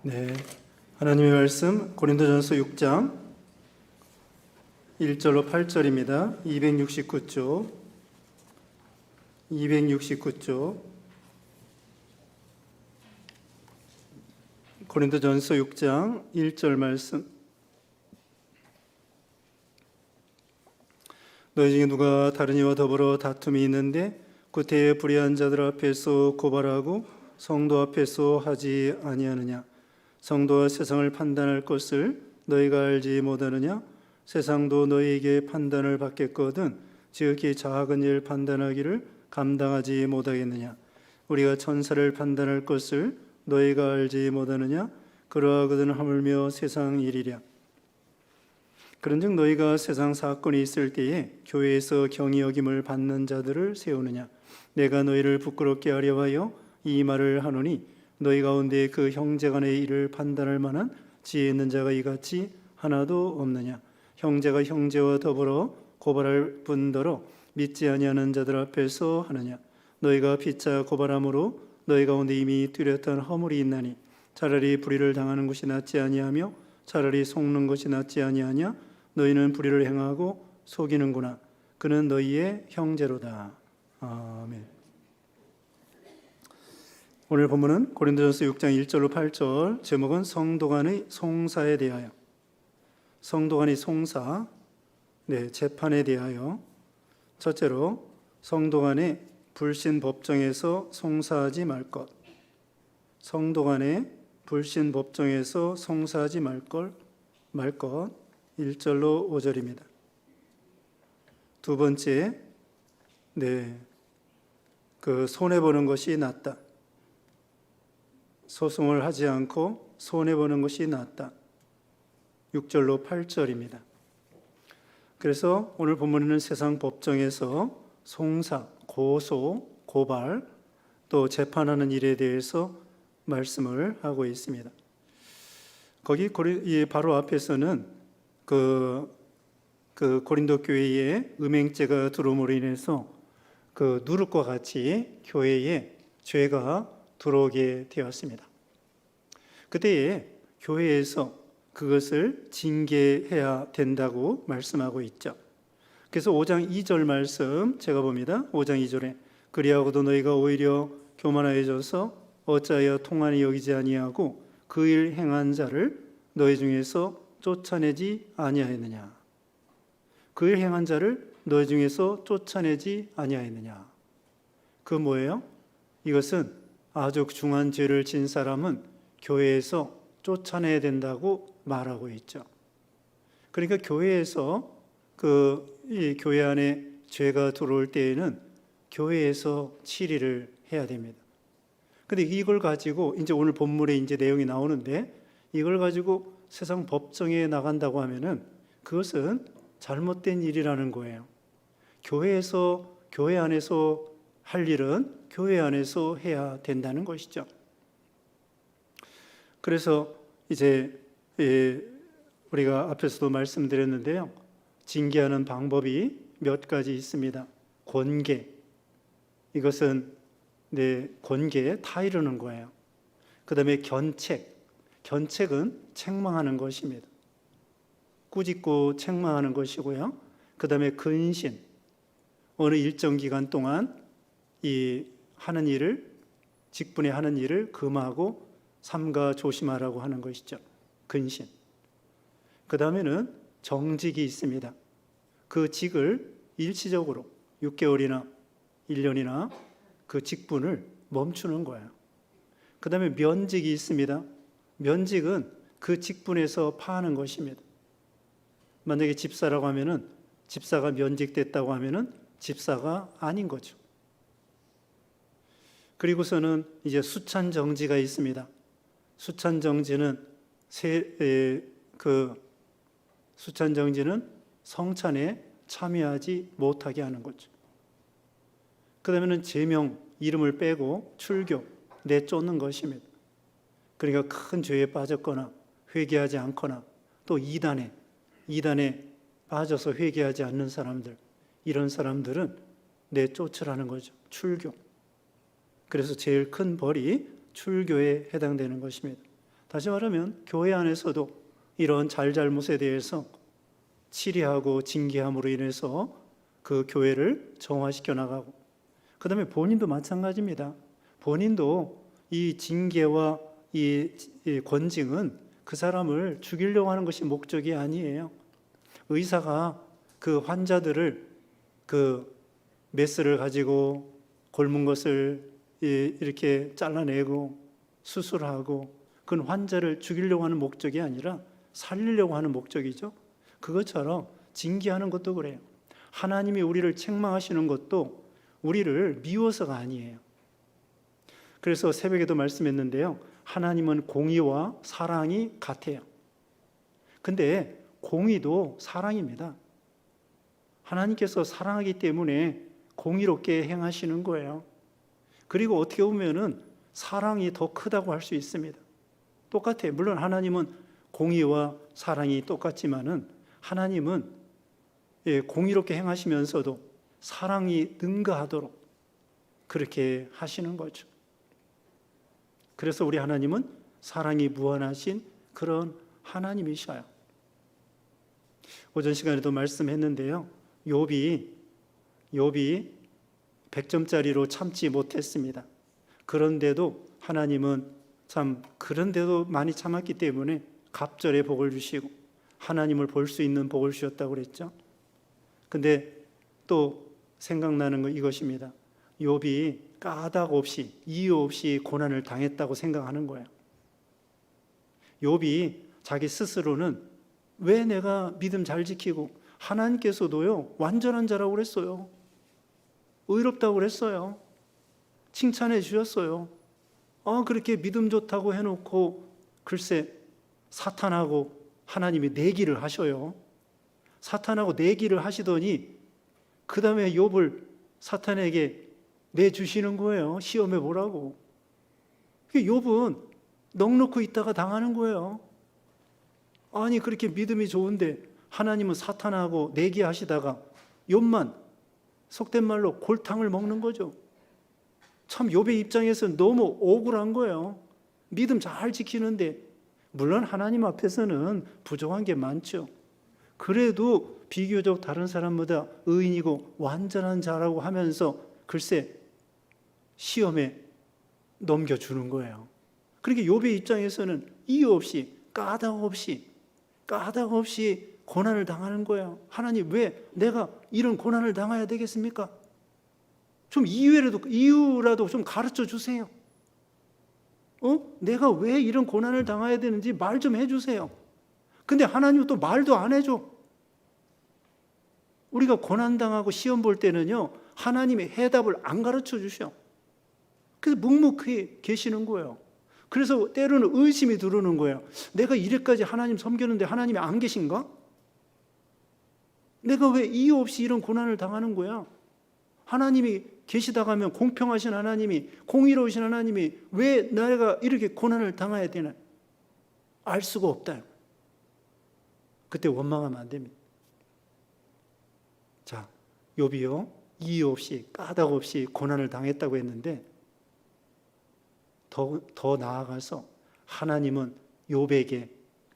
네, 하나님의 말씀 고린도전서 6장 1절로 8절입니다. 269쪽 269쪽 고린도전서 6장 1절 말씀. 너희 중에 누가 다른 이와 더불어 다툼이 있는데 구태에 불의한 자들 앞에서 고발하고 성도 앞에서 하지 아니하느냐? 성도와 세상을 판단할 것을 너희가 알지 못하느냐? 세상도 너희에게 판단을 받겠거든 지극히 작은 일 판단하기를 감당하지 못하겠느냐? 우리가 천사를 판단할 것을 너희가 알지 못하느냐? 그러하거든 하물며 세상 일이랴. 그런즉 너희가 세상 사건이 있을 때에 교회에서 경히 여김을 받는 자들을 세우느냐? 내가 너희를 부끄럽게 하려 하여 이 말을 하노니 너희 가운데 그 형제간의 일을 판단할 만한 지혜 있는 자가 이같이 하나도 없느냐? 형제가 형제와 더불어 고발할 뿐더러 믿지 아니하는 자들 앞에서 하느냐? 너희가 피차 고발함으로 너희 가운데 이미 뚜렷한 허물이 있나니 차라리 불의를 당하는 것이 낫지 아니하며 차라리 속는 것이 낫지 아니하냐? 너희는 불의를 행하고 속이는구나. 그는 너희의 형제로다. 아멘. 오늘 본문은 고린도전서 6장 1절로 8절, 제목은 성도 간의 송사에 대하여. 성도 간의 송사, 재판에 대하여. 첫째로, 성도 간의 불신 법정에서 송사하지 말 것. 성도 간의 불신 법정에서 송사하지 말 것. 1절로 5절입니다. 두 번째, 손해보는 것이 낫다. 소송을 하지 않고 손해보는 것이 낫다. 6절로 8절입니다. 그래서 오늘 본문에는 세상 법정에서 송사, 고소, 고발, 또 재판하는 일에 대해서 말씀을 하고 있습니다. 거기 바로 앞에서는 그 고린도 교회에 음행죄가 들어옴으로 인해서 그 누룩과 같이 교회에 죄가 들어오게 되었습니다. 그때에 교회에서 그것을 징계해야 된다고 말씀하고 있죠. 그래서 5장 2절 말씀 제가 봅니다. 5장 2절에 그리하고도 너희가 오히려 교만하여져서 어찌하여 통한이 여기지 아니하고 그 일 행한 자를 너희 중에서 쫓아내지 아니하였느냐? 그 일 행한 자를 너희 중에서 쫓아내지 아니하였느냐? 그 뭐예요? 이것은 아주 중한 죄를 진 사람은 교회에서 쫓아내야 된다고 말하고 있죠. 그러니까 교회에서 이 교회 안에 죄가 들어올 때에는 교회에서 치리를 해야 됩니다. 근데 이걸 가지고 이제 오늘 본문에 이제 내용이 나오는데 이걸 가지고 세상 법정에 나간다고 하면은 그것은 잘못된 일이라는 거예요. 교회 안에서 할 일은 교회 안에서 해야 된다는 것이죠. 그래서 이제 우리가 앞에서도 말씀드렸는데요. 징계하는 방법이 몇 가지 있습니다. 권계. 이것은 권계에 다 이르는 거예요. 그 다음에 견책. 견책은 책망하는 것입니다. 꾸짖고 책망하는 것이고요. 그 다음에 근신. 어느 일정 기간 동안 하는 일을, 직분에 하는 일을 금하고 삼가 조심하라고 하는 것이죠. 근신. 그 다음에는 정직이 있습니다. 그 직을 일시적으로 6개월이나 1년이나 그 직분을 멈추는 거예요. 그 다음에 면직이 있습니다. 면직은 그 직분에서 파하는 것입니다. 만약에 집사라고 하면은 집사가 면직됐다고 하면은 집사가 아닌 거죠. 그리고서는 이제 수찬정지가 있습니다. 수찬정지는 성찬에 참여하지 못하게 하는 거죠. 그 다음에는 제명, 이름을 빼고 출교, 내쫓는 것입니다. 그러니까 큰 죄에 빠졌거나 회개하지 않거나 또 이단에 빠져서 회개하지 않는 사람들, 이런 사람들은 내쫓으라는 거죠. 출교. 그래서 제일 큰 벌이 출교에 해당되는 것입니다. 다시 말하면 교회 안에서도 이런 잘잘못에 대해서 치리하고 징계함으로 인해서 그 교회를 정화시켜 나가고, 그 다음에 본인도 마찬가지입니다. 본인도 이 징계와 이 권징은 그 사람을 죽이려고 하는 것이 목적이 아니에요. 의사가 그 환자들을 그 메스를 가지고 곪은 것을 이렇게 잘라내고 수술하고, 그건 환자를 죽이려고 하는 목적이 아니라 살리려고 하는 목적이죠. 그것처럼 징계하는 것도 그래요. 하나님이 우리를 책망하시는 것도 우리를 미워서가 아니에요. 그래서 새벽에도 말씀했는데요, 하나님은 공의와 사랑이 같아요. 근데 공의도 사랑입니다. 하나님께서 사랑하기 때문에 공의롭게 행하시는 거예요. 그리고 어떻게 보면은 사랑이 더 크다고 할 수 있습니다. 똑같아요. 물론 하나님은 공의와 사랑이 똑같지만은 하나님은 공의롭게 행하시면서도 사랑이 능가하도록 그렇게 하시는 거죠. 그래서 우리 하나님은 사랑이 무한하신 그런 하나님이셔요. 오전 시간에도 말씀했는데요, 욥이 100점짜리로 참지 못했습니다. 그런데도 하나님은 그런데도 많이 참았기 때문에 갑절의 복을 주시고 하나님을 볼 수 있는 복을 주셨다고 그랬죠. 근데 또 생각나는 거 이것입니다. 욥이 까닭 없이 이유 없이 고난을 당했다고 생각하는 거예요. 욥이 자기 스스로는 왜 내가 믿음 잘 지키고, 하나님께서도요 완전한 자라고 그랬어요. 의롭다고 그랬어요. 칭찬해 주셨어요. 그렇게 믿음 좋다고 해놓고 글쎄 사탄하고 하나님이 내기를 하셔요. 사탄하고 내기를 하시더니 그 다음에 욥을 사탄에게 내주시는 거예요. 시험해 보라고. 욥은 넋놓고 있다가 당하는 거예요. 아니 그렇게 믿음이 좋은데 하나님은 사탄하고 내기하시다가 욥만 속된 말로 골탕을 먹는 거죠. 참 욥의 입장에서는 너무 억울한 거예요. 믿음 잘 지키는데, 물론 하나님 앞에서는 부족한 게 많죠. 그래도 비교적 다른 사람보다 의인이고 완전한 자라고 하면서 글쎄 시험에 넘겨주는 거예요. 그러니까 욥의 입장에서는 이유 없이 까닭 없이 고난을 당하는 거예요. 하나님 왜 내가 이런 고난을 당해야 되겠습니까? 좀 이유라도 좀 가르쳐 주세요. 내가 왜 이런 고난을 당해야 되는지 말 좀 해주세요. 근데 하나님은 또 말도 안 해줘. 우리가 고난당하고 시험 볼 때는요, 하나님의 해답을 안 가르쳐 주셔. 그래서 묵묵히 계시는 거예요. 그래서 때로는 의심이 들어오는 거예요. 내가 이래까지 하나님 섬겼는데 하나님이 안 계신가? 내가 왜 이유 없이 이런 고난을 당하는 거야? 하나님이 계시다가 하면 공평하신 하나님이, 공의로우신 하나님이 왜 내가 이렇게 고난을 당해야 되나? 알 수가 없다. 그때 원망하면 안 됩니다. 자, 욥이요, 이유 없이 까닭 없이 고난을 당했다고 했는데 더 나아가서 하나님은 욥에게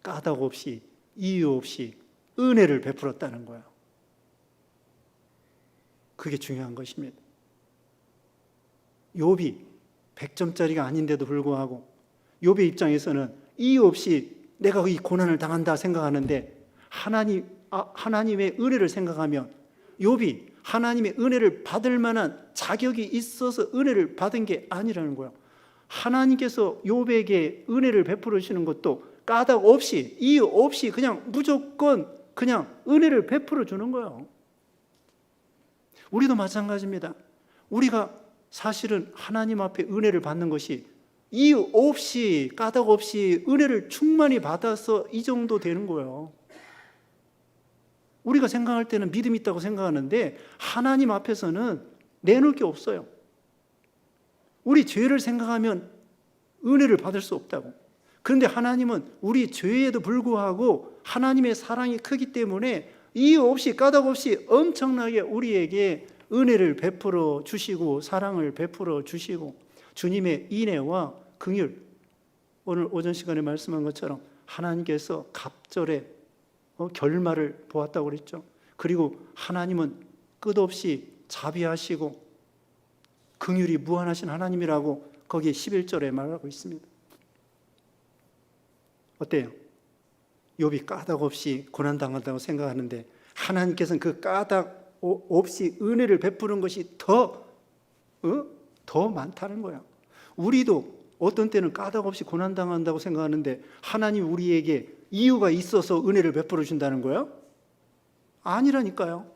까닭 없이 이유 없이 은혜를 베풀었다는 거예요. 그게 중요한 것입니다. 욥이 100점짜리가 아닌데도 불구하고 욥의 입장에서는 이유 없이 내가 이 고난을 당한다 생각하는데 하나님의 은혜를 생각하면 욥이 하나님의 은혜를 받을 만한 자격이 있어서 은혜를 받은 게 아니라는 거예요. 하나님께서 욥에게 은혜를 베풀으시는 것도 까닭 없이 이유 없이 그냥 무조건 그냥 은혜를 베풀어 주는 거예요. 우리도 마찬가지입니다. 우리가 사실은 하나님 앞에 은혜를 받는 것이 이유 없이 까닭 없이 은혜를 충만히 받아서 이 정도 되는 거예요. 우리가 생각할 때는 믿음이 있다고 생각하는데 하나님 앞에서는 내놓을 게 없어요. 우리 죄를 생각하면 은혜를 받을 수 없다고. 그런데 하나님은 우리 죄에도 불구하고 하나님의 사랑이 크기 때문에 이유 없이 까닭 없이 엄청나게 우리에게 은혜를 베풀어 주시고 사랑을 베풀어 주시고 주님의 인애와 긍휼, 오늘 오전 시간에 말씀한 것처럼 하나님께서 갑절에 결말을 보았다고 그랬죠. 그리고 하나님은 끝없이 자비하시고 긍휼이 무한하신 하나님이라고 거기에 11절에 말하고 있습니다. 어때요? 욥이 까닭 없이 고난당한다고 생각하는데 하나님께서는 그 까닭 없이 은혜를 베푸는 것이 더 많다는 거야. 우리도 어떤 때는 까닭 없이 고난당한다고 생각하는데 하나님 우리에게 이유가 있어서 은혜를 베풀어 준다는 거야? 아니라니까요.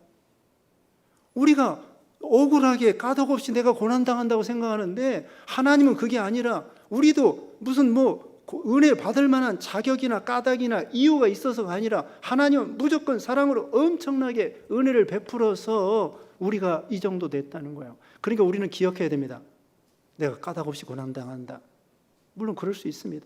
우리가 억울하게 까닭 없이 내가 고난당한다고 생각하는데 하나님은 그게 아니라 우리도 무슨 은혜 받을 만한 자격이나 까닭이나 이유가 있어서가 아니라 하나님은 무조건 사랑으로 엄청나게 은혜를 베풀어서 우리가 이 정도 됐다는 거예요. 그러니까 우리는 기억해야 됩니다. 내가 까닭 없이 고난당한다. 물론 그럴 수 있습니다.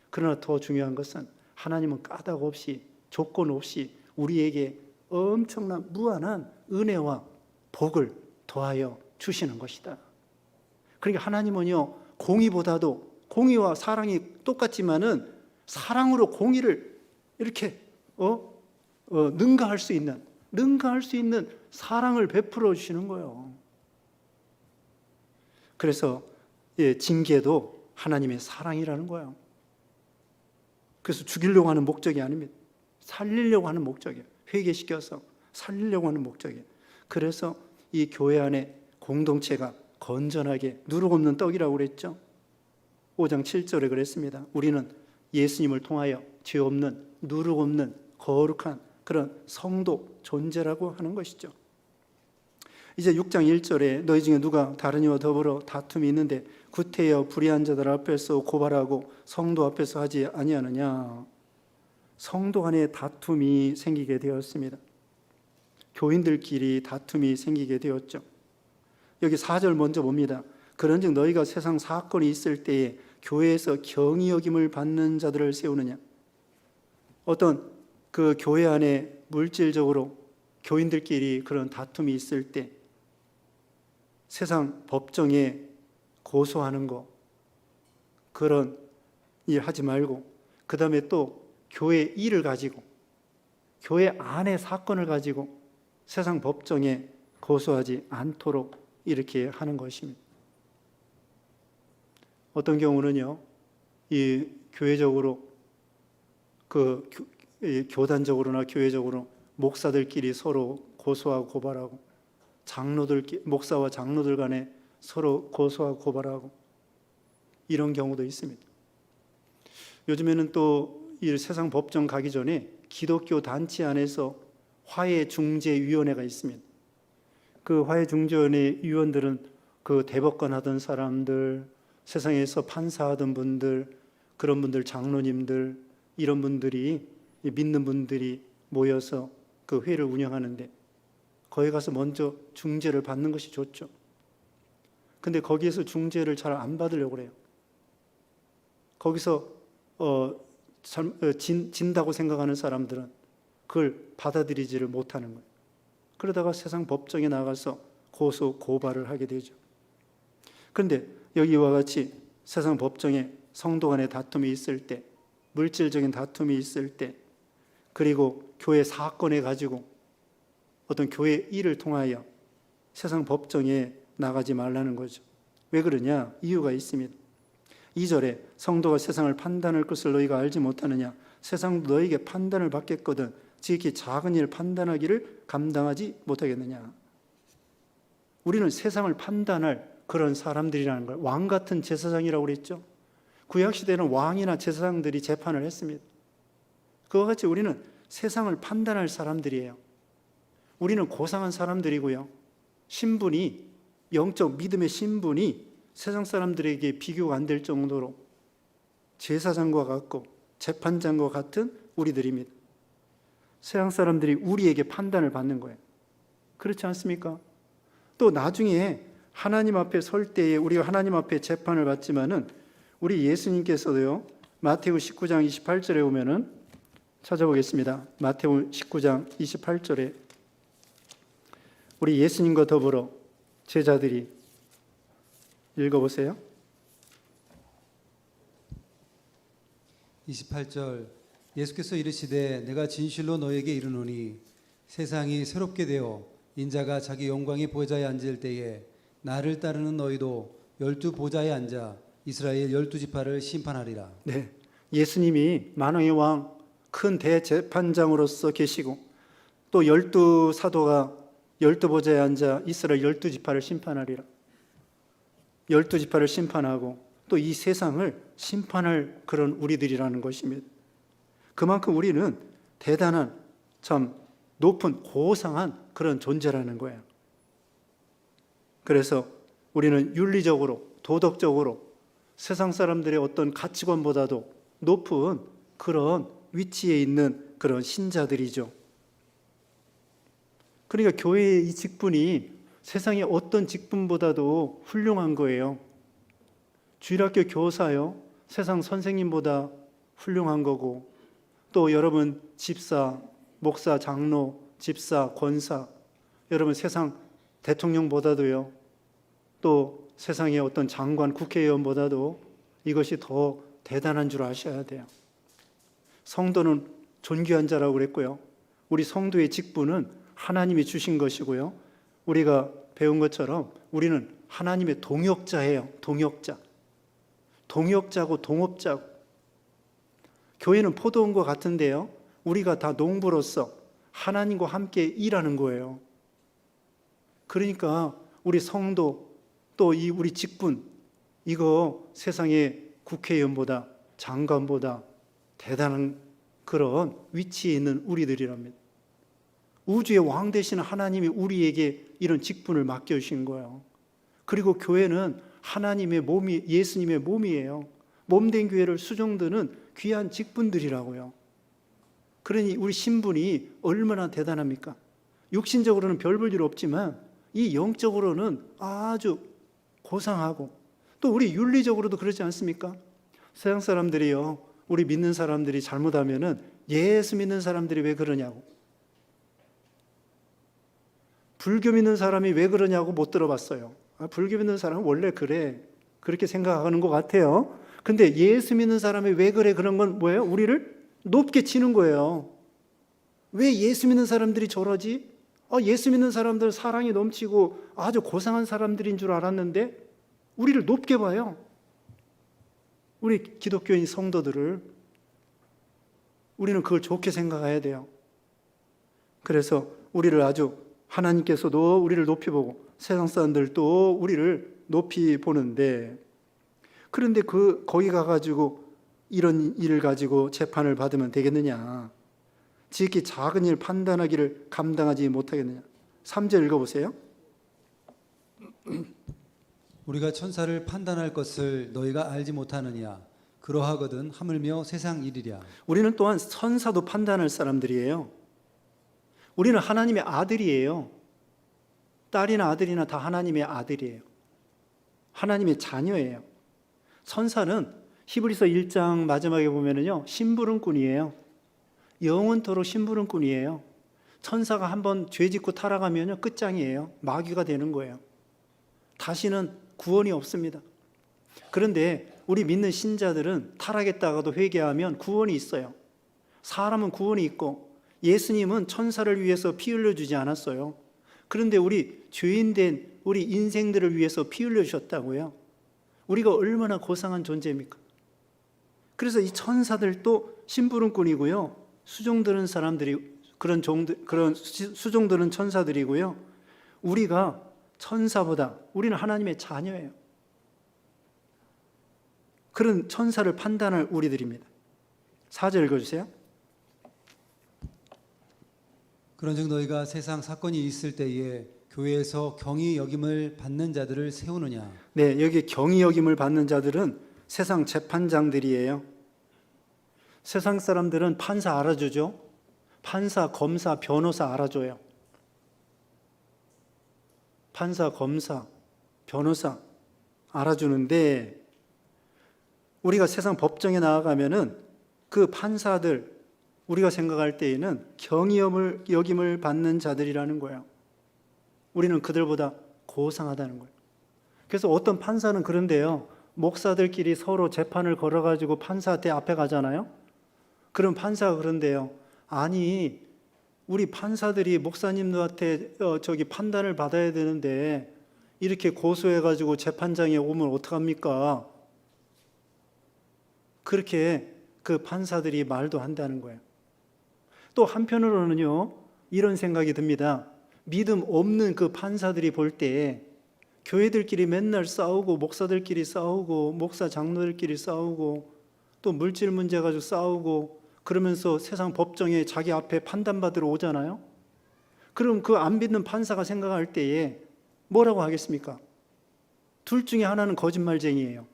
그러나 더 중요한 것은 하나님은 까닭 없이 조건 없이 우리에게 엄청난 무한한 은혜와 복을 더하여 주시는 것이다. 그러니까 하나님은요, 공의와 사랑이 똑같지만은 사랑으로 공의를 이렇게 능가할 수 있는 사랑을 베풀어 주시는 거예요. 그래서 징계도 하나님의 사랑이라는 거예요. 그래서 죽이려고 하는 목적이 아닙니다. 살리려고 하는 목적이에요. 회개시켜서 살리려고 하는 목적이에요. 그래서 이 교회 안에 공동체가 건전하게 누룩 없는 떡이라고 그랬죠. 5장 7절에 그랬습니다. 우리는 예수님을 통하여 죄 없는 누룩 없는 거룩한 그런 성도 존재라고 하는 것이죠. 이제 6장 1절에 너희 중에 누가 다른 이와 더불어 다툼이 있는데 구태여 불의한 자들 앞에서 고발하고 성도 앞에서 하지 아니하느냐. 성도 간에 다툼이 생기게 되었습니다. 교인들끼리 다툼이 생기게 되었죠. 여기 4절 먼저 봅니다. 그런즉 너희가 세상 사건이 있을 때에 교회에서 경히 여김을 받는 자들을 세우느냐. 어떤 그 교회 안에 물질적으로 교인들끼리 그런 다툼이 있을 때 세상 법정에 고소하는 거 그런 일 하지 말고 그 다음에 또 교회 일을 가지고 교회 안의 사건을 가지고 세상 법정에 고소하지 않도록 이렇게 하는 것입니다. 어떤 경우는요, 이 교회적으로 교단적으로나 교회적으로 목사들끼리 서로 고소하고 고발하고 목사와 장로들 간에 서로 고소하고 고발하고 이런 경우도 있습니다. 요즘에는 또 이 세상 법정 가기 전에 기독교 단체 안에서 화해중재위원회가 있습니다. 그 화해중재위원회 위원들은 그 대법관 하던 사람들, 세상에서 판사하던 분들, 그런 분들, 장로님들, 이런 분들이, 믿는 분들이 모여서 그 회를 운영하는데 거기 가서 먼저 중재를 받는 것이 좋죠. 근데 거기에서 중재를 잘 안 받으려고 그래요. 거기서 진다고 생각하는 사람들은 그걸 받아들이지를 못하는 거예요. 그러다가 세상 법정에 나가서 고소, 고발을 하게 되죠. 그런데 여기와 같이 세상 법정에 성도 간의 다툼이 있을 때, 물질적인 다툼이 있을 때, 그리고 교회 사건에 가지고 어떤 교회 일을 통하여 세상 법정에 나가지 말라는 거죠. 왜 그러냐? 이유가 있습니다. 2절에 성도가 세상을 판단할 것을 너희가 알지 못하느냐? 세상도 너희에게 판단을 받겠거든 지극히 작은 일을 판단하기를 감당하지 못하겠느냐? 우리는 세상을 판단할 그런 사람들이라는 걸 왕 같은 제사장이라고 그랬죠. 구약시대에는 왕이나 제사장들이 재판을 했습니다. 그와 같이 우리는 세상을 판단할 사람들이에요. 우리는 고상한 사람들이고요. 신분이, 영적 믿음의 신분이 세상 사람들에게 비교가 안 될 정도로 제사장과 같고 재판장과 같은 우리들입니다. 세상 사람들이 우리에게 판단을 받는 거예요. 그렇지 않습니까? 또 나중에 하나님 앞에 설 때에 우리가 하나님 앞에 재판을 받지만은 우리 예수님께서도요, 마태오 19장 28절에 보면은 찾아보겠습니다. 마태오 19장 28절에 우리 예수님과 더불어 제자들이 읽어보세요. 28절 예수께서 이르시되 내가 진실로 너에게 이르노니 세상이 새롭게 되어 인자가 자기 영광의 보좌에 앉을 때에 나를 따르는 너희도 12 보좌에 앉아 이스라엘 12지파를 심판하리라. 네, 예수님이 만왕의 왕 큰 대재판장으로서 계시고 또 12 사도가 12 보좌에 앉아 이스라엘 12지파를 심판하리라. 12지파를 심판하고 또 이 세상을 심판할 그런 우리들이라는 것입니다. 그만큼 우리는 대단한 참 높은 고상한 그런 존재라는 거예요. 그래서 우리는 윤리적으로 도덕적으로 세상 사람들의 어떤 가치관보다도 높은 그런 위치에 있는 그런 신자들이죠. 그러니까 교회의 이 직분이 세상의 어떤 직분보다도 훌륭한 거예요. 주일학교 교사요, 세상 선생님보다 훌륭한 거고, 또 여러분 집사, 목사, 장로, 집사, 권사, 여러분 세상 대통령보다도요, 또 세상의 어떤 장관, 국회의원보다도 이것이 더 대단한 줄 아셔야 돼요. 성도는 존귀한 자라고 그랬고요. 우리 성도의 직분은 하나님이 주신 것이고요. 우리가 배운 것처럼 우리는 하나님의 동역자예요. 동역자. 동역자고 동업자고. 교회는 포도원과 같은데요. 우리가 다 농부로서 하나님과 함께 일하는 거예요. 그러니까 우리 성도 또 우리 직분 이거 세상의 국회의원보다 장관보다 대단한 그런 위치에 있는 우리들이랍니다. 우주의 왕 되신 하나님이 우리에게 이런 직분을 맡겨주신 거예요. 그리고 교회는 하나님의 몸이 예수님의 몸이에요. 몸된 교회를 수종드는 귀한 직분들이라고요. 그러니 우리 신분이 얼마나 대단합니까? 육신적으로는 별 볼 일 없지만 이 영적으로는 아주 고상하고 또 우리 윤리적으로도 그렇지 않습니까? 세상 사람들이요, 우리 믿는 사람들이 잘못하면은 예수 믿는 사람들이 왜 그러냐고, 불교 믿는 사람이 왜 그러냐고 못 들어봤어요. 불교 믿는 사람은 원래 그래, 그렇게 생각하는 것 같아요. 근데 예수 믿는 사람이 왜 그래, 그런 건 뭐예요? 우리를 높게 치는 거예요. 왜 예수 믿는 사람들이 저러지? 예수 믿는 사람들은 사랑이 넘치고 아주 고상한 사람들인 줄 알았는데 우리를 높게 봐요. 우리 기독교인 성도들을. 우리는 그걸 좋게 생각해야 돼요. 그래서 우리를 아주 하나님께서도 우리를 높이 보고 세상 사람들도 우리를 높이 보는데, 그런데 거기 가가지고 이런 일을 가지고 재판을 받으면 되겠느냐? 지극히 작은 일 판단하기를 감당하지 못하겠느냐? 3절 읽어보세요. 우리가 천사를 판단할 것을 너희가 알지 못하느냐? 그러하거든 하물며 세상 일이랴. 우리는 또한 천사도 판단할 사람들이에요. 우리는 하나님의 아들이에요. 딸이나 아들이나 다 하나님의 아들이에요. 하나님의 자녀예요. 천사는 히브리서 1장 마지막에 보면은요, 심부름꾼이에요. 영원토록 심부름꾼이에요. 천사가 한번 죄 짓고 타락하면요, 끝장이에요. 마귀가 되는 거예요. 다시는 구원이 없습니다. 그런데 우리 믿는 신자들은 타락했다가도 회개하면 구원이 있어요. 사람은 구원이 있고 예수님은 천사를 위해서 피 흘려주지 않았어요. 그런데 우리 죄인된 우리 인생들을 위해서 피 흘려주셨다고요. 우리가 얼마나 고상한 존재입니까? 그래서 이 천사들도 심부름꾼이고요, 수종드는 사람들이 그런 수종드는 천사들이고요. 우리가 천사보다 우리는 하나님의 자녀예요. 그런 천사를 판단할 우리들입니다. 4절 읽어주세요. 그런즉 너희가 세상 사건이 있을 때에 교회에서 경히 여김을 받는 자들을 세우느냐? 네, 여기 경히 여김을 받는 자들은 세상 재판장들이에요. 세상 사람들은 판사 알아주죠. 판사, 검사, 변호사 알아줘요. 판사, 검사, 변호사 알아주는데, 우리가 세상 법정에 나아가면은 그 판사들, 우리가 생각할 때에는 경히 여김을 받는 자들이라는 거예요. 우리는 그들보다 고상하다는 거예요. 그래서 어떤 판사는 그런데요, 목사들끼리 서로 재판을 걸어가지고 판사한테 앞에 가잖아요. 그럼 판사가 그런데요. 아니, 우리 판사들이 목사님들한테 판단을 받아야 되는데 이렇게 고소해가지고 재판장에 오면 어떡합니까? 그렇게 그 판사들이 말도 한다는 거예요. 또 한편으로는요, 이런 생각이 듭니다. 믿음 없는 그 판사들이 볼 때 교회들끼리 맨날 싸우고 목사들끼리 싸우고 목사 장로들끼리 싸우고 또 물질 문제 가지고 싸우고 그러면서 세상 법정에 자기 앞에 판단받으러 오잖아요. 그럼 그 안 믿는 판사가 생각할 때에 뭐라고 하겠습니까? 둘 중에 하나는 거짓말쟁이에요.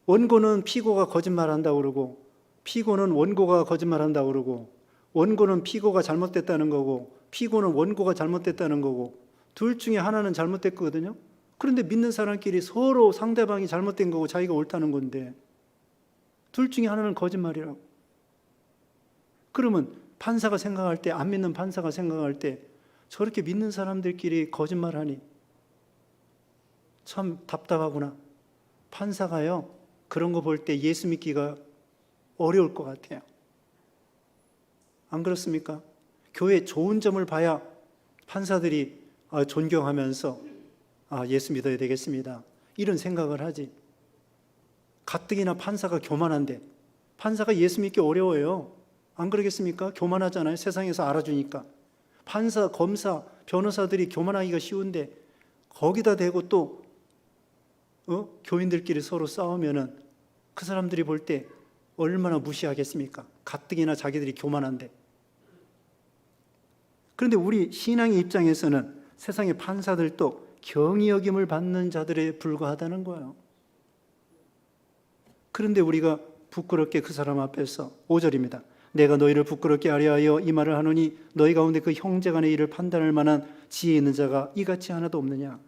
원고는 피고가 거짓말한다고 그러고 피고는 원고가 거짓말한다고 그러고 원고는 피고가 잘못됐다는 거고 피고는 원고가 잘못됐다는 거고 둘 중에 하나는 잘못됐거든요. 그런데 믿는 사람끼리 서로 상대방이 잘못된 거고 자기가 옳다는 건데 둘 중에 하나는 거짓말이라고. 그러면 판사가 생각할 때, 안 믿는 판사가 생각할 때 저렇게 믿는 사람들끼리 거짓말하니 참 답답하구나. 판사가요, 그런 거 볼 때 예수 믿기가 어려울 것 같아요. 안 그렇습니까? 교회 좋은 점을 봐야 판사들이 존경하면서 예수 믿어야 되겠습니다, 이런 생각을 하지. 가뜩이나 판사가 교만한데, 판사가 예수 믿기 어려워요. 안 그러겠습니까? 교만하잖아요. 세상에서 알아주니까. 판사, 검사, 변호사들이 교만하기가 쉬운데 거기다 대고 또 교인들끼리 서로 싸우면은 그 사람들이 볼 때 얼마나 무시하겠습니까? 가뜩이나 자기들이 교만한데. 그런데 우리 신앙의 입장에서는 세상의 판사들도 경히 여김을 받는 자들에 불과하다는 거예요. 그런데 우리가 부끄럽게 그 사람 앞에서 5절입니다. 내가 너희를 부끄럽게 하려 하여 이 말을 하노니 너희 가운데 그 형제간의 일을 판단할 만한 지혜 있는 자가 이같이 하나도 없느냐.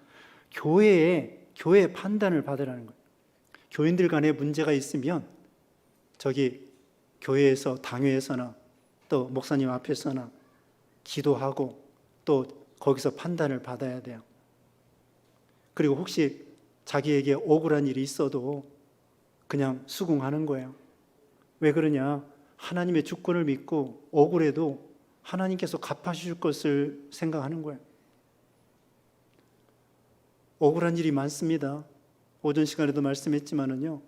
교회에 판단을 받으라는 거예요. 교인들 간에 문제가 있으면 저기 교회에서, 당회에서나 또 목사님 앞에서나 기도하고 또 거기서 판단을 받아야 돼요. 그리고 혹시 자기에게 억울한 일이 있어도 그냥 수긍하는 거예요. 왜 그러냐? 하나님의 주권을 믿고 억울해도 하나님께서 갚아주실 것을 생각하는 거예요. 억울한 일이 많습니다. 오전 시간에도 말씀했지만은요,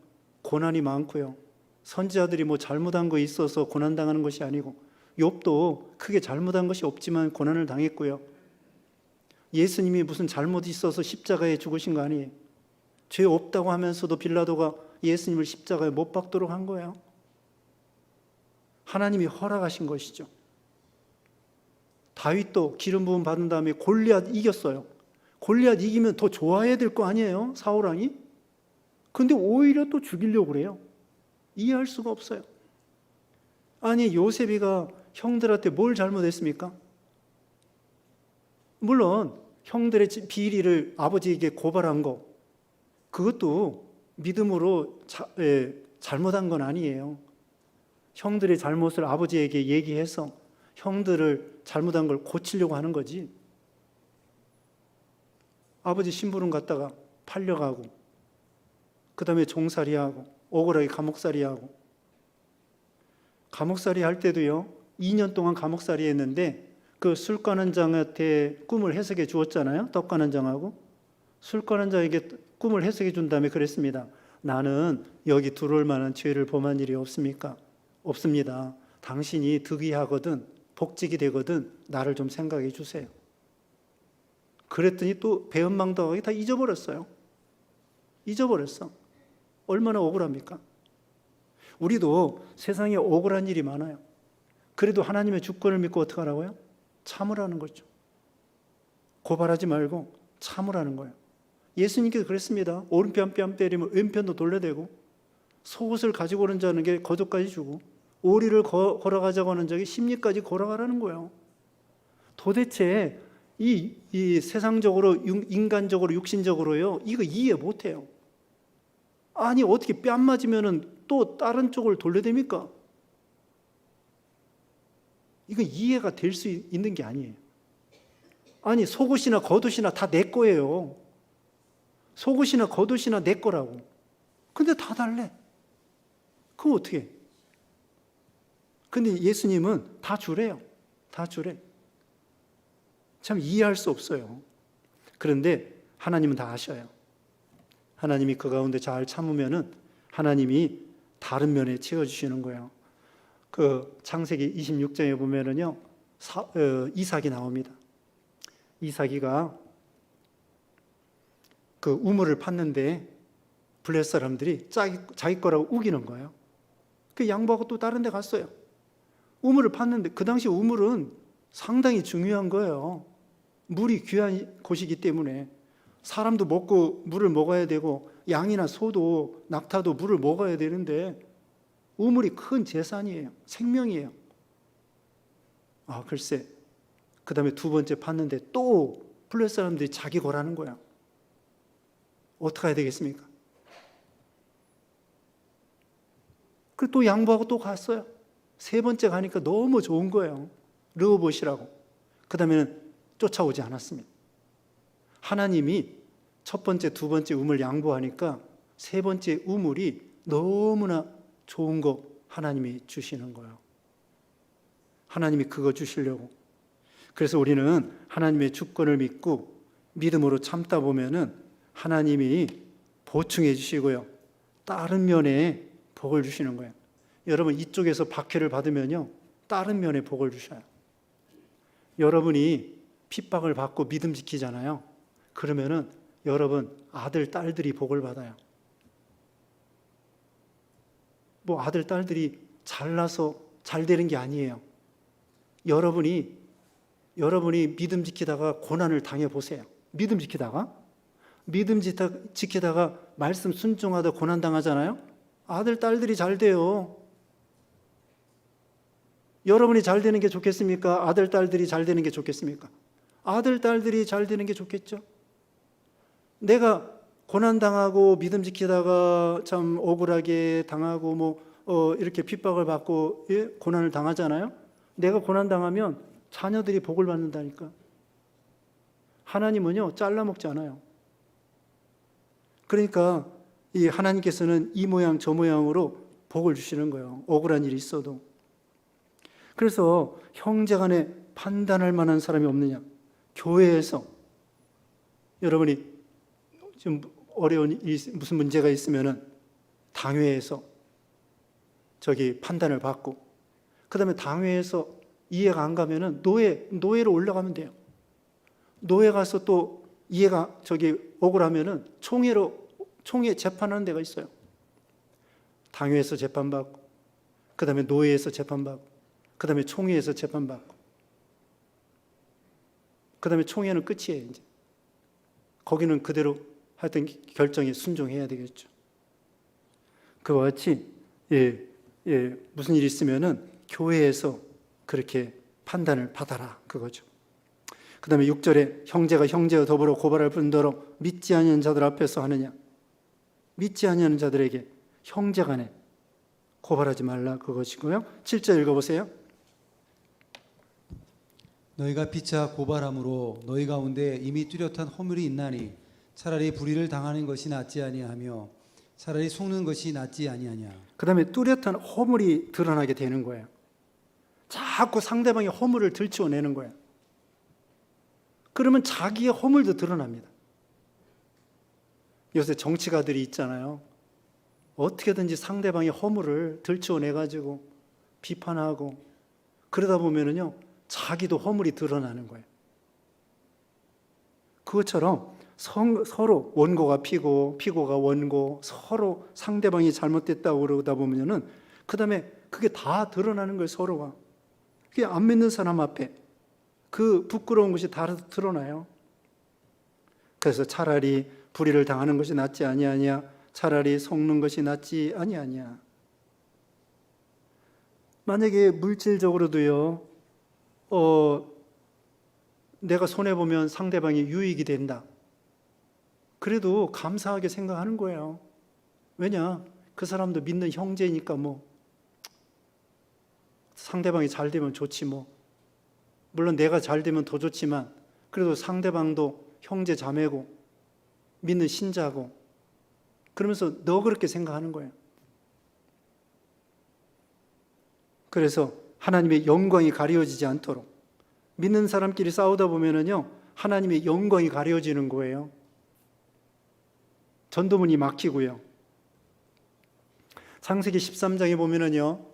고난이 많고요. 선지자들이 뭐 잘못한 거 있어서 고난당하는 것이 아니고, 욥도 크게 잘못한 것이 없지만 고난을 당했고요. 예수님이 무슨 잘못이 있어서 십자가에 죽으신 거 아니에요. 죄 없다고 하면서도 빌라도가 예수님을 십자가에 못 박도록 한 거예요. 하나님이 허락하신 것이죠. 다윗도 기름 부음 받은 다음에 골리앗 이겼어요. 골리앗 이기면 더 좋아해야 될 거 아니에요, 사울왕이? 근데 오히려 또 죽이려고 그래요. 이해할 수가 없어요. 아니, 요셉이가 형들한테 뭘 잘못했습니까? 물론 형들의 비리를 아버지에게 고발한 거, 그것도 믿음으로 잘못한 건 아니에요. 형들의 잘못을 아버지에게 얘기해서 형들을 잘못한 걸 고치려고 하는 거지. 아버지 심부름 갔다가 팔려가고 그 다음에 종살이하고 억울하게 감옥살이하고, 감옥살이 할 때도요 2년 동안 감옥살이 했는데 그 술관원장한테 꿈을 해석해 주었잖아요. 떡관원장하고 술관원장에게 꿈을 해석해 준 다음에 그랬습니다. 나는 여기 들어올 만한 죄를 범한 일이 없습니까? 없습니다. 당신이 득이하거든 복직이 되거든 나를 좀 생각해 주세요. 그랬더니 또 배은망덕하게 다 잊어버렸어요. 잊어버렸어. 얼마나 억울합니까? 우리도 세상에 억울한 일이 많아요. 그래도 하나님의 주권을 믿고 어떻게 하라고요? 참으라는 거죠. 고발하지 말고 참으라는 거예요. 예수님께서 그랬습니다. 오른편 뺨 때리면 왼편도 돌려대고, 속옷을 가지고 오는 자에게 겉옷까지 주고, 오리를 걸어가자고 하는 자에게 십리까지 걸어가라는 거예요. 도대체 이 세상적으로, 인간적으로, 육신적으로요, 이거 이해 못해요. 아니, 어떻게 뺨 맞으면 또 다른 쪽을 돌려댑니까? 이건 이해가 될 수 있는 게 아니에요. 아니, 속옷이나 겉옷이나 다 내 거예요. 속옷이나 겉옷이나 내 거라고. 근데 다 달래. 그럼 어떻게 해? 근데 예수님은 다 주래요. 다 주래. 참 이해할 수 없어요. 그런데 하나님은 다 아셔요. 하나님이 그 가운데 잘 참으면은 하나님이 다른 면에 채워주시는 거예요. 그 창세기 26장에 보면은요, 이삭이 나옵니다. 이삭이가 그 우물을 팠는데 블레셋 사람들이 자기 거라고 우기는 거예요. 그 양보하고 또 다른 데 갔어요. 우물을 팠는데 그 당시 우물은 상당히 중요한 거예요. 물이 귀한 곳이기 때문에 사람도 먹고 물을 먹어야 되고 양이나 소도 낙타도 물을 먹어야 되는데 우물이 큰 재산이에요. 생명이에요. 글쎄. 그 다음에 두 번째 팠는데 또 블레셋 사람들이 자기 거라는 거야. 어떻게 해야 되겠습니까? 그 또 양보하고 또 갔어요. 세 번째 가니까 너무 좋은 거예요. 르호봇이라고. 그 다음에는 쫓아오지 않았습니다. 하나님이 첫 번째, 두 번째 우물 양보하니까 세 번째 우물이 너무나 좋은 거 하나님이 주시는 거예요. 하나님이 그거 주시려고. 그래서 우리는 하나님의 주권을 믿고 믿음으로 참다 보면은 하나님이 보충해 주시고요. 다른 면에 복을 주시는 거예요. 여러분 이쪽에서 박해를 받으면요. 다른 면에 복을 주셔요. 여러분이 핍박을 받고 믿음 지키잖아요. 그러면은 여러분 아들, 딸들이 복을 받아요. 뭐 아들, 딸들이 잘나서 잘 되는 게 아니에요. 여러분이 믿음 지키다가 고난을 당해 보세요. 믿음 지키다가 말씀 순종하다 고난 당하잖아요. 아들, 딸들이 잘 돼요. 여러분이 잘 되는 게 좋겠습니까? 아들, 딸들이 잘 되는 게 좋겠습니까? 아들, 딸들이 잘 되는 게 좋겠죠. 내가 고난 당하고 믿음 지키다가 참 억울하게 당하고 이렇게 핍박을 받고 고난을 당하잖아요. 내가 고난 당하면 자녀들이 복을 받는다니까. 하나님은요 잘라먹지 않아요. 그러니까 이 하나님께서는 이 모양 저 모양으로 복을 주시는 거예요. 억울한 일이 있어도. 그래서 형제간에 판단할 만한 사람이 없느냐? 교회에서 여러분이 좀 어려운 일이 무슨 문제가 있으면은 당회에서 판단을 받고, 그 다음에 당회에서 이해가 안 가면은 노회로 올라가면 돼요. 노회 가서 또 이해가 억울하면은 총회 재판하는 데가 있어요. 당회에서 재판받고, 그 다음에 노회에서 재판받고, 그 다음에 총회에서 재판받고, 그 다음에 총회는 끝이에요. 이제 거기는 그대로 하여튼 결정에 순종해야 되겠죠. 그와 같이 무슨 일이 있으면은 교회에서 그렇게 판단을 받아라 그거죠. 그 다음에 6절에 형제가 형제와 더불어 고발할 뿐더러 믿지 아니하는 자들 앞에서 하느냐? 믿지 아니하는 자들에게 형제간에 고발하지 말라 그것이고요. 7절 읽어보세요. 너희가 피차 고발함으로 너희 가운데 이미 뚜렷한 허물이 있나니 차라리 불의를 당하는 것이 낫지 아니하며 차라리 속는 것이 낫지 아니하냐. 그 다음에 뚜렷한 허물이 드러나게 되는 거예요. 자꾸 상대방의 허물을 들추어내는 거예요. 그러면 자기의 허물도 드러납니다. 요새 정치가들이 있잖아요. 어떻게든지 상대방의 허물을 들추어내가지고 비판하고 그러다 보면은요 자기도 허물이 드러나는 거예요. 그것처럼 서로 원고가 피고가 원고, 서로 상대방이 잘못됐다고 그러다 보면은 그 다음에 그게 다 드러나는 거예요. 서로가. 그게 안 믿는 사람 앞에 그 부끄러운 것이 다 드러나요. 그래서 차라리 불의를 당하는 것이 낫지 아니하냐, 차라리 속는 것이 낫지 아니하냐. 만약에 물질적으로도요, 내가 손해보면 상대방이 유익이 된다. 그래도 감사하게 생각하는 거예요. 왜냐? 그 사람도 믿는 형제니까 상대방이 잘 되면 좋지 물론 내가 잘 되면 더 좋지만 그래도 상대방도 형제 자매고 믿는 신자고, 그러면서 너 그렇게 생각하는 거예요. 그래서 하나님의 영광이 가려지지 않도록 믿는 사람끼리 싸우다 보면은요, 하나님의 영광이 가려지는 거예요. 전도문이 막히고요. 창세기 13장에 보면은요,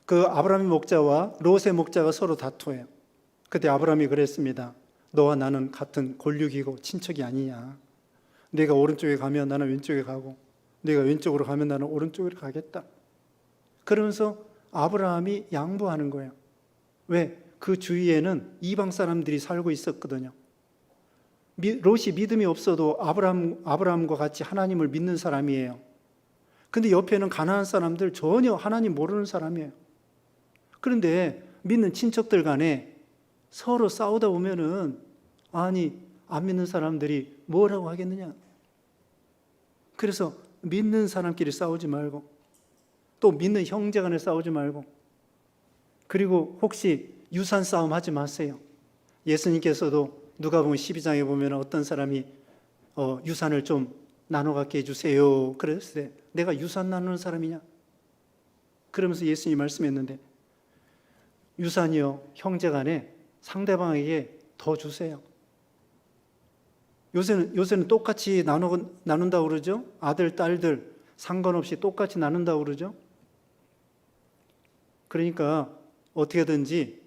그 아브라함의 목자와 롯의 목자가 서로 다투어요. 그때 아브라함이 그랬습니다. 너와 나는 같은 골육이고 친척이 아니냐. 내가 오른쪽에 가면 나는 왼쪽에 가고, 내가 왼쪽으로 가면 나는 오른쪽으로 가겠다. 그러면서 아브라함이 양보하는 거예요. 왜? 그 주위에는 이방 사람들이 살고 있었거든요. 롯이 믿음이 없어도 아브라함과 같이 하나님을 믿는 사람이에요. 근데 옆에는 가나안 사람들, 전혀 하나님 모르는 사람이에요. 그런데 믿는 친척들 간에 서로 싸우다 보면은, 아니, 안 믿는 사람들이 뭐라고 하겠느냐. 그래서 믿는 사람끼리 싸우지 말고, 또 믿는 형제 간에 싸우지 말고, 그리고 혹시 유산 싸움 하지 마세요. 예수님께서도 누가복음 12장에 보면 어떤 사람이 유산을 좀 나눠 갖게 해주세요. 그랬을 때 내가 유산 나누는 사람이냐? 그러면서 예수님이 말씀했는데, 유산이요, 형제 간에 상대방에게 더 주세요. 요새는 똑같이 나눈다고 그러죠? 아들, 딸들 상관없이 똑같이 나눈다고 그러죠? 그러니까 어떻게든지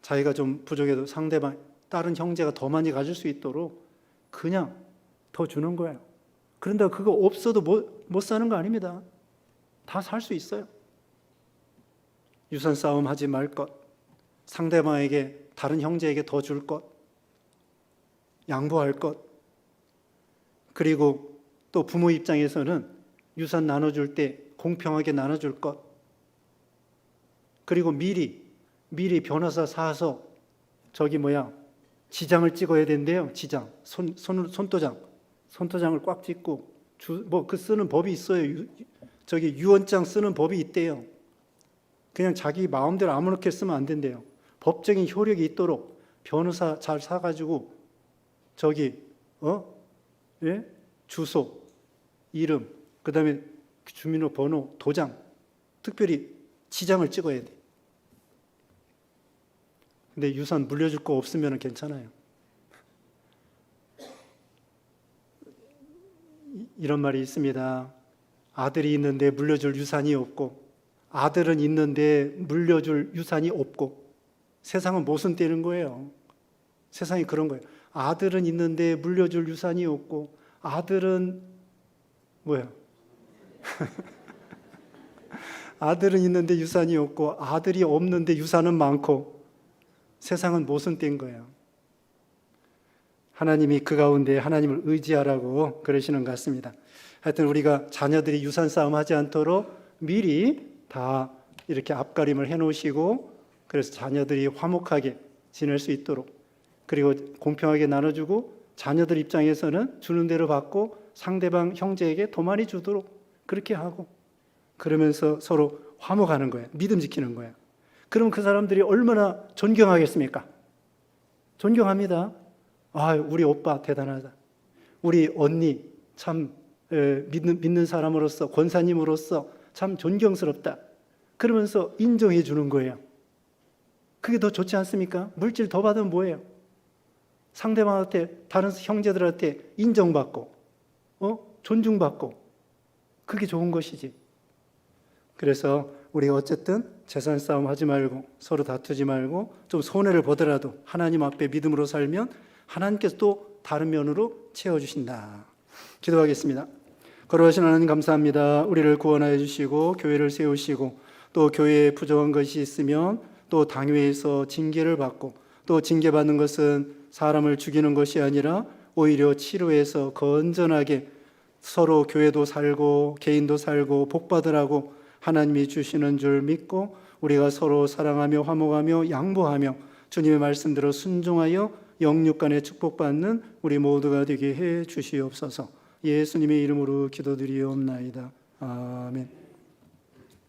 자기가 좀 부족해도 상대방, 다른 형제가 더 많이 가질 수 있도록 그냥 더 주는 거예요. 그런데 그거 없어도 못 사는 거 아닙니다. 다 살 수 있어요. 유산 싸움 하지 말 것, 상대방에게, 다른 형제에게 더 줄 것, 양보할 것, 그리고 또 부모 입장에서는 유산 나눠줄 때 공평하게 나눠줄 것, 그리고 미리 변호사 사서 지장을 찍어야 된대요. 지장, 손도장을 꽉 찍고 그 쓰는 법이 있어요. 유언장 쓰는 법이 있대요. 그냥 자기 마음대로 아무렇게 쓰면 안 된대요. 법적인 효력이 있도록 변호사 잘 사가지고 주소, 이름, 그다음에 주민번호, 도장, 특별히 지장을 찍어야 돼. 근데 유산 물려줄 거 없으면 괜찮아요. 이런 말이 있습니다. 아들이 있는데 물려줄 유산이 없고, 아들은 있는데 물려줄 유산이 없고. 세상은 모순되는 거예요. 세상이 그런 거예요. 아들은 있는데 물려줄 유산이 없고, 아들은 아들은 있는데 유산이 없고, 아들이 없는데 유산은 많고. 세상은 모순된 거예요. 하나님이 그 가운데 하나님을 의지하라고 그러시는 것 같습니다. 하여튼 우리가 자녀들이 유산 싸움 하지 않도록 미리 다 이렇게 앞가림을 해놓으시고, 그래서 자녀들이 화목하게 지낼 수 있도록, 그리고 공평하게 나눠주고, 자녀들 입장에서는 주는 대로 받고 상대방 형제에게 더 많이 주도록 그렇게 하고, 그러면서 서로 화목하는 거예요. 믿음 지키는 거예요. 그럼 그 사람들이 얼마나 존경하겠습니까? 존경합니다. 우리 오빠 대단하다. 우리 언니 참 믿는 사람으로서, 권사님으로서 참 존경스럽다. 그러면서 인정해 주는 거예요. 그게 더 좋지 않습니까? 물질 더 받으면 뭐예요? 상대방한테, 다른 형제들한테 인정받고, 존중받고, 그게 좋은 것이지. 그래서 우리가 어쨌든 재산 싸움 하지 말고, 서로 다투지 말고, 좀 손해를 보더라도 하나님 앞에 믿음으로 살면 하나님께서 또 다른 면으로 채워주신다. 기도하겠습니다. 거룩하신 하나님 감사합니다. 우리를 구원하여 주시고 교회를 세우시고, 또 교회에 부족한 것이 있으면 또 당회에서 징계를 받고, 또 징계받는 것은 사람을 죽이는 것이 아니라 오히려 치료해서 건전하게 서로 교회도 살고 개인도 살고 복받으라고 하나님이 주시는 줄 믿고, 우리가 서로 사랑하며 화목하며 양보하며 주님의 말씀대로 순종하여 영육간에 축복받는 우리 모두가 되게 해 주시옵소서. 예수님의 이름으로 기도드리옵나이다. 아멘.